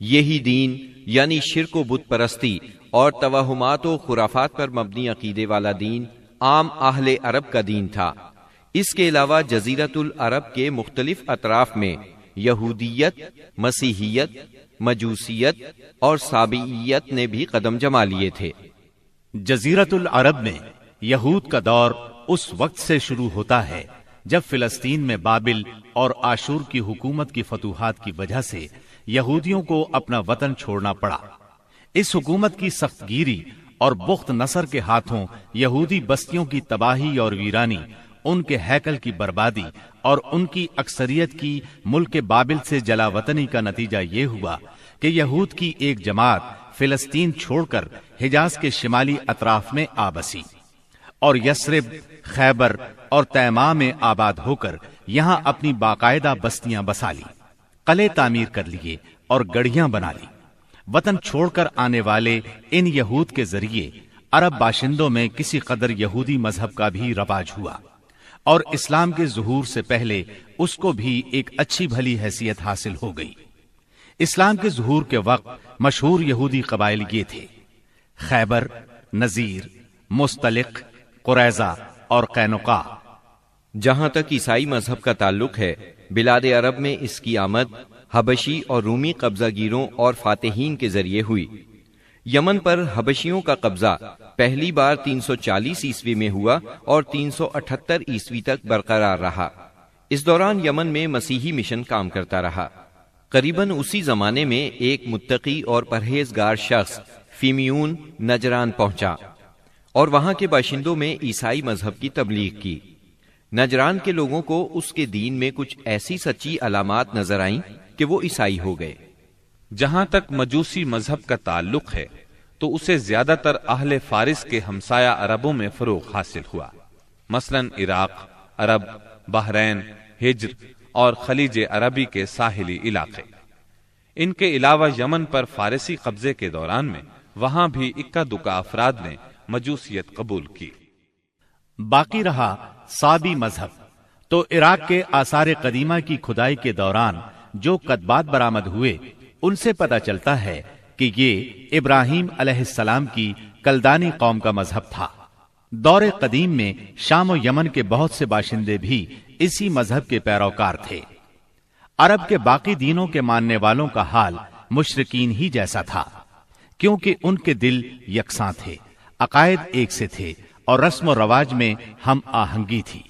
یہی دین یعنی شرک و بت پرستی اور توہمات و خرافات پر مبنی عقیدے والا دین عام اہل عرب کا دین تھا۔ اس کے علاوہ جزیرۃ العرب کے مختلف اطراف میں یہودیت، مسیحیت، مجوسیت اور سابعیت نے بھی قدم جما لیے تھے۔ جزیرۃ العرب میں یہود کا دور اس وقت سے شروع ہوتا ہے جب فلسطین میں بابل اور آشور کی حکومت کی فتوحات کی وجہ سے یہودیوں کو اپنا وطن چھوڑنا پڑا۔ اس حکومت کی سخت گیری اور بخت نصر کے ہاتھوں یہودی بستیوں کی تباہی اور ویرانی، ان کے ہیکل کی بربادی اور ان کی اکثریت کی ملک بابل سے جلا وطنی کا نتیجہ یہ ہوا کہ یہود کی ایک جماعت فلسطین چھوڑ کر حجاز کے شمالی اطراف میں آ بسی اور یثرب، خیبر اور تیماء میں آباد ہو کر یہاں اپنی باقاعدہ بستیاں بسا لی، قلعے تعمیر کر لیے اور گڑھیاں بنا لی۔ وطن چھوڑ کر آنے والے ان یہود کے ذریعے عرب باشندوں میں کسی قدر یہودی مذہب کا بھی رواج ہوا اور اسلام کے ظہور سے پہلے اس کو بھی ایک اچھی بھلی حیثیت حاصل ہو گئی۔ اسلام کے ظہور کے وقت مشہور یہودی قبائل یہ تھے: خیبر، نذیر، مستلق، قریظہ اور قینقاع۔ جہاں تک عیسائی مذہب کا تعلق ہے، بلاد عرب میں اس کی آمد حبشی اور رومی قبضہ گیروں اور فاتحین کے ذریعے ہوئی۔ یمن پر حبشیوں کا قبضہ پہلی بار 340 عیسوی میں ہوا اور 378 عیسوی تک برقرار رہا۔ اس دوران یمن میں مسیحی مشن کام کرتا رہا۔ قریباً اسی زمانے میں ایک متقی اور پرہیزگار شخص فیمیون نجران پہنچا اور وہاں کے باشندوں میں عیسائی مذہب کی تبلیغ کی۔ نجران کے لوگوں کو اس کے دین میں کچھ ایسی سچی علامات نظر آئیں کہ وہ عیسائی ہو گئے۔ جہاں تک مجوسی مذہب کا تعلق ہے تو اسے زیادہ تر اہل فارس کے ہمسایہ عربوں میں فروغ حاصل ہوا، مثلا عراق، عرب، بحرین، ہجر اور خلیج عربی کے ساحلی علاقے۔ ان کے علاوہ یمن پر فارسی قبضے کے دوران میں وہاں بھی اکا دکا افراد نے مجوسیت قبول کی۔ باقی رہا صابی مذہب، تو عراق کے آثار قدیمہ کی کھدائی کے دوران جو کتبات برآمد ہوئے ان سے پتہ چلتا ہے کہ یہ ابراہیم علیہ السلام کی کلدانی قوم کا مذہب تھا۔ دور قدیم میں شام و یمن کے بہت سے باشندے بھی اسی مذہب کے پیروکار تھے۔ عرب کے باقی دینوں کے ماننے والوں کا حال مشرکین ہی جیسا تھا، کیونکہ ان کے دل یکساں تھے، عقائد ایک سے تھے اور رسم و رواج میں ہم آہنگی تھی۔